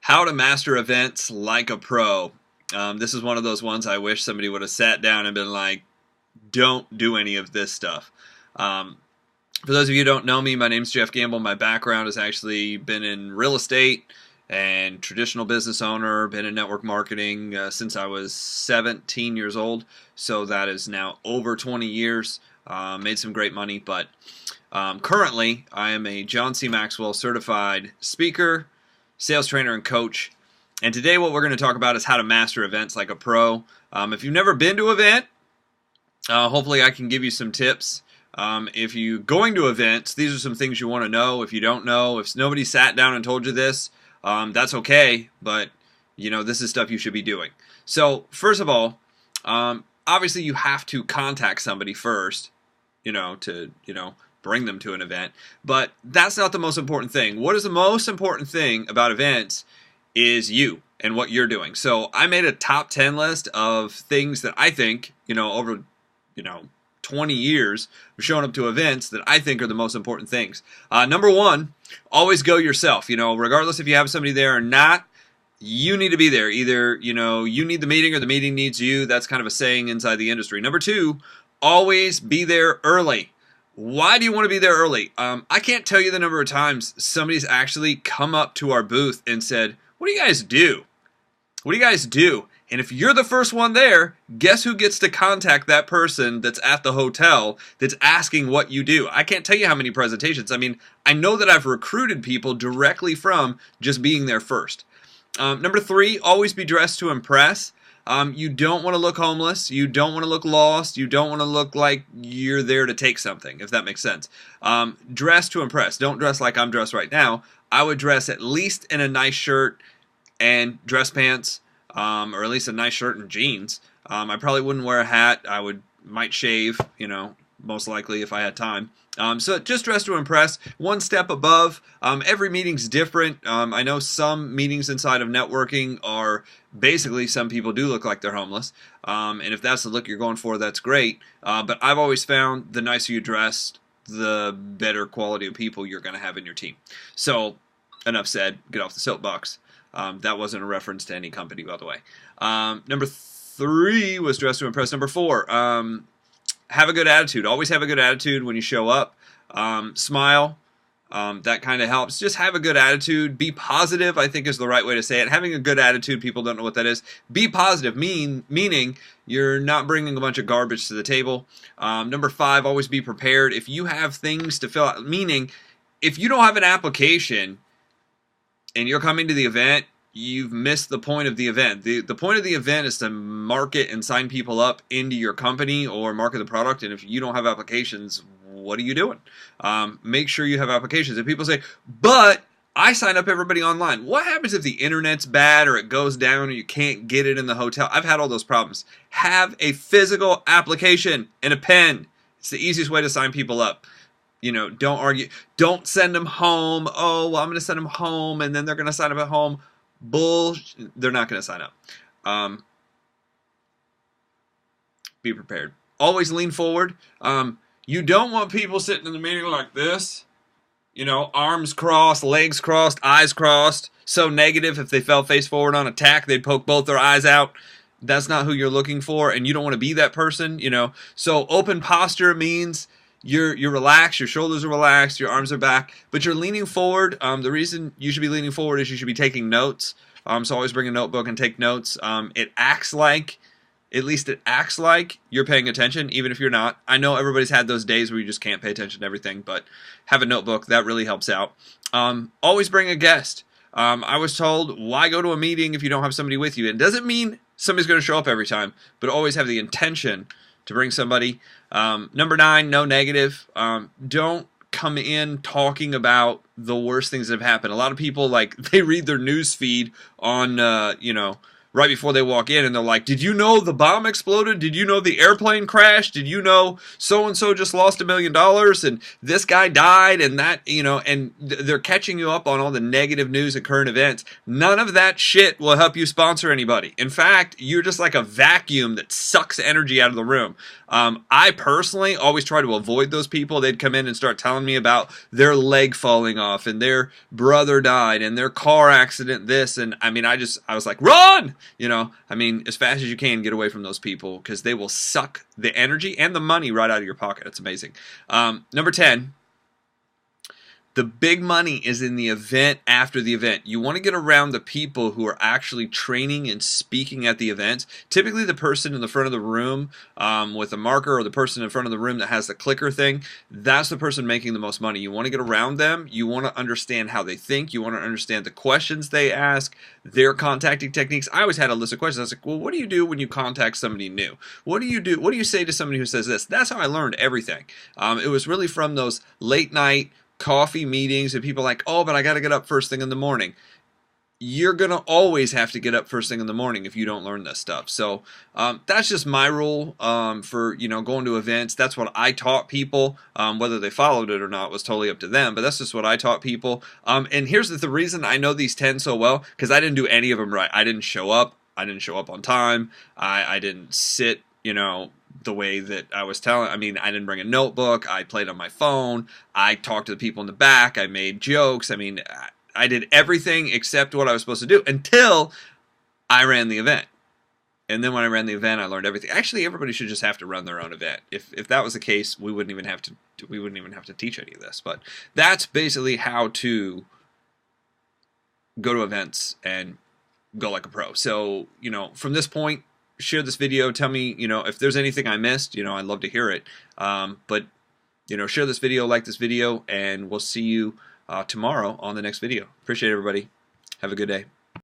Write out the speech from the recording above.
How to master events like a pro. This is one of those ones I wish somebody would have sat down and been like, don't do any of this stuff. For those of you who don't know me, my name's Jeff Gamble. My background has actually been in real estate and traditional business owner, been in network marketing since I was 17 years old. So that is now over 20 years. Made some great money, but currently I am a John C. Maxwell certified speaker, sales trainer, and coach. And today what we're going to talk about is how to master events like a pro. If you've never been to an event, hopefully I can give you some tips. If you're going to events, these are some things you want to know. If you don't know, if nobody sat down and told you this, that's okay, but this is stuff you should be doing. So first of all, obviously you have to contact somebody first, to bring them to an event, but that's not the most important thing. What is the most important thing about events is you and what you're doing. So I made a top 10 list of things that I think, over 20 years of showing up to events that I think are the most important things. Number one, always go yourself. Regardless if you have somebody there or not, you need to be there. Either, you need the meeting or the meeting needs you. That's kind of a saying inside the industry. Number two, always be there early. Why do you want to be there early? I can't tell you the number of times somebody's actually come up to our booth and said, "What do you guys do? What do you guys do?" And if you're the first one there, guess who gets to contact that person that's at the hotel that's asking what you do? I can't tell you how many presentations. I know that I've recruited people directly from just being there first. Number three, always be dressed to impress. You don't want to look homeless. You don't want to look lost. You don't want to look like you're there to take something, if that makes sense. Dress to impress. Don't dress like I'm dressed right now. I would dress at least in a nice shirt and dress pants, or at least a nice shirt and jeans. I probably wouldn't wear a hat. Might shave, most likely if I had time. So just dress to impress. One step above. Every meeting's different. I know some meetings inside of networking are basically, some people do look like they're homeless. And if that's the look you're going for, that's great. But I've always found the nicer you dress, the better quality of people you're going to have in your team. So enough said. Get off the soapbox. That wasn't a reference to any company, by the way. Number three was dress to impress. Number four, have a good attitude. Always have a good attitude when you show up. Smile. That kind of helps. Just have a good attitude. Be positive, I think is the right way to say it. Having a good attitude, people don't know what that is. Be positive, meaning you're not bringing a bunch of garbage to the table. Number five, always be prepared. If you have things to fill out, meaning if you don't have an application and you're coming to the event, you've missed the point of the event. The point of the event is to market and sign people up into your company or market the product. And if you don't have applications, what are you doing? Make sure you have applications. If people say, "But I sign up everybody online," what happens if the internet's bad or it goes down or you can't get it in the hotel? I've had all those problems. Have a physical application and a pen. It's the easiest way to sign people up. Don't argue. Don't send them home. "Oh, well, I'm going to send them home and then they're going to sign up at home." They're not going to sign up. Be prepared. Always lean forward. You don't want people sitting in the meeting like this, arms crossed, legs crossed, eyes crossed, so negative. If they fell face forward on attack, they'd poke both their eyes out. That's not who you're looking for, and you don't want to be that person, So open posture means you're relaxed, your shoulders are relaxed, your arms are back, but you're leaning forward. The reason you should be leaning forward is you should be taking notes. So always bring a notebook and take notes. It acts like you're paying attention, even if you're not. I know everybody's had those days where you just can't pay attention to everything, but have a notebook. That really helps out. Always bring a guest. I was told, why go to a meeting if you don't have somebody with you? It doesn't mean somebody's going to show up every time, but always have the intention to bring somebody. Number nine, no negative. Don't come in talking about the worst things that have happened. A lot of people, they read their news feed on, right before they walk in, and they're like, did you know the bomb exploded? Did you know the airplane crashed? Did you know so-and-so just lost $1 million and this guy died and that, and they're catching you up on all the negative news and current events. None of that shit will help you sponsor anybody. In fact, you're just like a vacuum that sucks energy out of the room. I personally always try to avoid those people. They'd come in and start telling me about their leg falling off and their brother died and their car accident this, and I was like, run! As fast as you can, get away from those people because they will suck the energy and the money right out of your pocket. It's amazing. Number 10. The big money is in the event after the event. You want to get around the people who are actually training and speaking at the event. Typically the person in the front of the room with a marker, or the person in front of the room that has the clicker thing, that's the person making the most money. You want to get around them. You want to understand how they think. You want to understand the questions they ask, their contacting techniques. I always had a list of questions. I was like, well, what do you do when you contact somebody new? What do you do? What do you say to somebody who says this? That's how I learned everything. It was really from those late night coffee meetings and people like, oh, but I got to get up first thing in the morning. You're going to always have to get up first thing in the morning if you don't learn this stuff. So that's just my rule for, going to events. That's what I taught people. Whether they followed it or not was totally up to them, but that's just what I taught people. And here's the reason I know these 10 so well, because I didn't do any of them right. I didn't show up. I didn't show up on time. I didn't sit, the way that I was telling. I didn't bring a notebook. I played on my phone. I talked to the people in the back. I made jokes. I did everything except what I was supposed to do until I ran the event. And then when I ran the event, I learned everything. Actually, everybody should just have to run their own event. If that was the case, we wouldn't even have to teach any of this. But that's basically how to go to events and go like a pro. So, from this point, share this video. Tell me, if there's anything I missed, I'd love to hear it. But, share this video, like this video, and we'll see you tomorrow on the next video. Appreciate it, everybody. Have a good day.